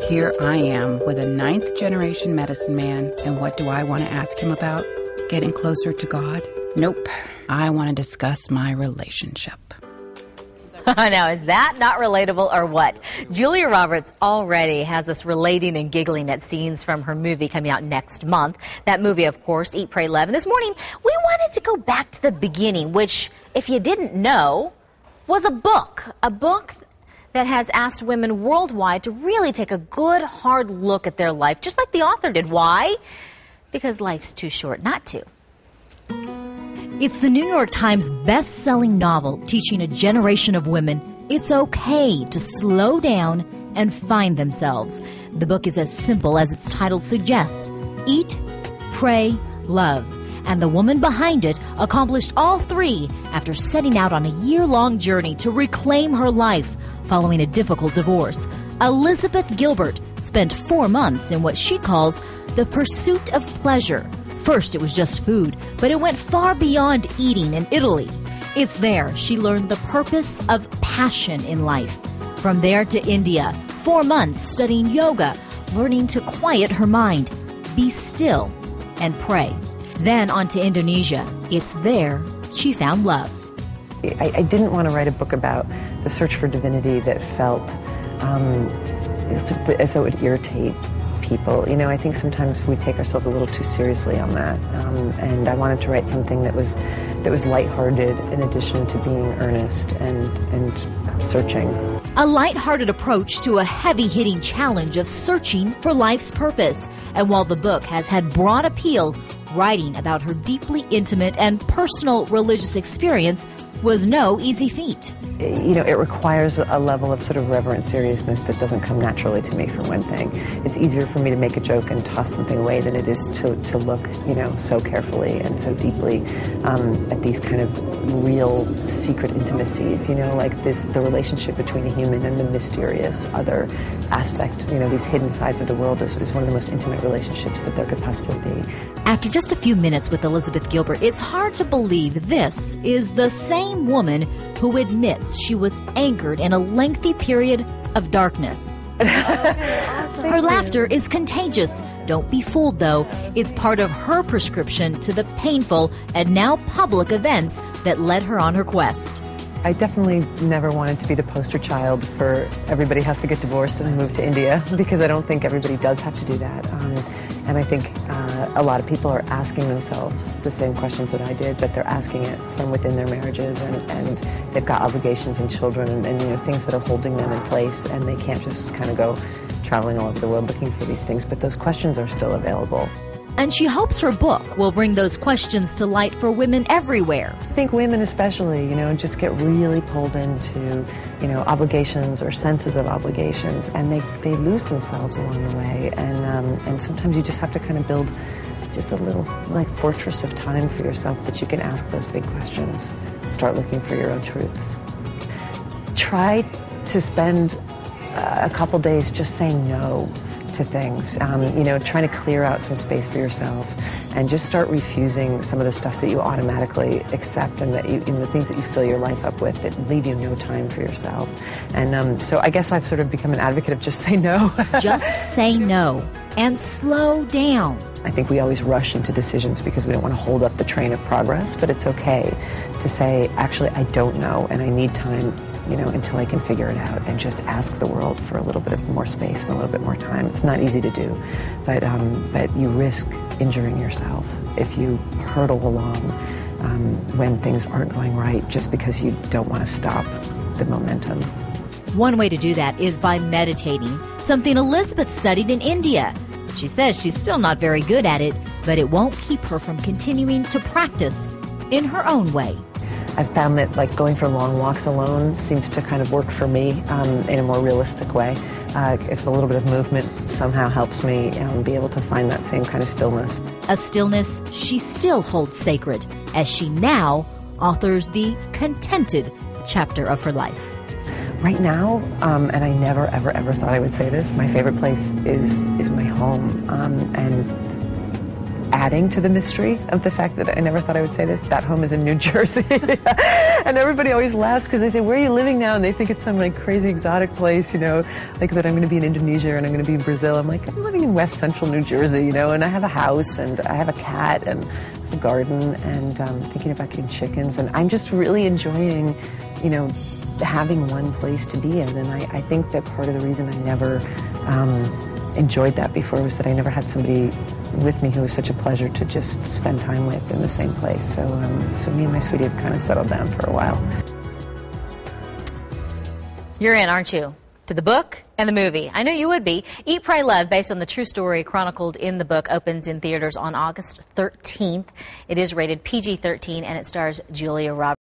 Here I am with a ninth-generation medicine man, and what do I want to ask him about? Getting closer to God? Nope. I want to discuss my relationship. Now, is that not relatable or what? Julia Roberts already has us relating and giggling at scenes from her movie coming out next month. That movie, of course, Eat, Pray, Love. And this morning, we wanted to go back to the beginning, which, if you didn't know, was a book that has asked women worldwide to really take a good, hard look at their life, just like the author did. Why? Because life's too short not to. It's the New York Times best-selling novel teaching a generation of women it's okay to slow down and find themselves. The book is as simple as its title suggests: Eat, Pray, Love. And the woman behind it accomplished all three after setting out on a year-long journey to reclaim her life following a difficult divorce. Elizabeth Gilbert spent 4 months in what she calls the pursuit of pleasure. First, it was just food, but it went far beyond eating in Italy. It's there she learned the purpose of passion in life. From there to India, 4 months studying yoga, learning to quiet her mind, be still, and pray. Then on to Indonesia. It's there she found love. I didn't want to write a book about the search for divinity that felt as though it would irritate people. You know, I think sometimes we take ourselves a little too seriously on that. And I wanted to write something that was lighthearted in addition to being earnest and searching. A lighthearted approach to a heavy-hitting challenge of searching for life's purpose. And while the book has had broad appeal, writing about her deeply intimate and personal religious experience was no easy feat. You know, it requires a level of sort of reverent seriousness that doesn't come naturally to me, for one thing. It's easier for me to make a joke and toss something away than it is to look, you know, so carefully and so deeply at these kind of real secret intimacies, you know, like the relationship between a human and the mysterious other aspect. You know, these hidden sides of the world is one of the most intimate relationships that there could possibly be. After just a few minutes with Elizabeth Gilbert, it's hard to believe this is the same woman who admits she was anchored in a lengthy period of darkness. Her laughter is contagious. Don't be fooled, though. It's part of her prescription to the painful and now public events that led her on her quest. I definitely never wanted to be the poster child for everybody has to get divorced and move to India, because I don't think everybody does have to do that. And I think a lot of people are asking themselves the same questions that I did, but they're asking it from within their marriages, and they've got obligations and children and you know, things that are holding them in place, and they can't just kind of go traveling all over the world looking for these things, but those questions are still available. And she hopes her book will bring those questions to light for women everywhere. I think women especially, you know, just get really pulled into, you know, obligations or senses of obligations, and they lose themselves along the way. And sometimes you just have to kind of build just a little, like, fortress of time for yourself that you can ask those big questions. Start looking for your own truths. Try to spend a couple days just saying no to things, you know, trying to clear out some space for yourself and just start refusing some of the stuff that you automatically accept and the things that you fill your life up with that leave you no time for yourself. And so I guess I've sort of become an advocate of just say no. Just say no and slow down. I think we always rush into decisions because we don't want to hold up the train of progress, but it's okay to say, actually, I don't know and I need time, you know, until I can figure it out, and just ask the world for a little bit of more space and a little bit more time. It's not easy to do, but you risk injuring yourself if you hurtle along when things aren't going right just because you don't want to stop the momentum. One way to do that is by meditating, something Elizabeth studied in India. She says she's still not very good at it, but it won't keep her from continuing to practice in her own way. I've found that, like, going for long walks alone seems to kind of work for me in a more realistic way. If a little bit of movement somehow helps me be able to find that same kind of stillness. A stillness she still holds sacred as she now authors the contented chapter of her life. Right now, and I never, ever, ever thought I would say this, my favorite place is my home. And adding to the mystery of the fact that I never thought I would say this. That home is in New Jersey. And everybody always laughs because they say, where are you living now? And they think it's some like crazy exotic place, you know, like that I'm going to be in Indonesia and I'm going to be in Brazil. I'm like, I'm living in West Central New Jersey, you know, and I have a house and I have a cat and a garden and thinking about getting chickens. And I'm just really enjoying, you know, having one place to be in. And I think that part of the reason I never enjoyed that before was that I never had somebody with me who was such a pleasure to just spend time with in the same place. So, so me and my sweetie have kind of settled down for a while. You're in, aren't you? To the book and the movie. I know you would be. Eat, Pray, Love, based on the true story chronicled in the book, opens in theaters on August 13th. It is rated PG-13 and it stars Julia Roberts.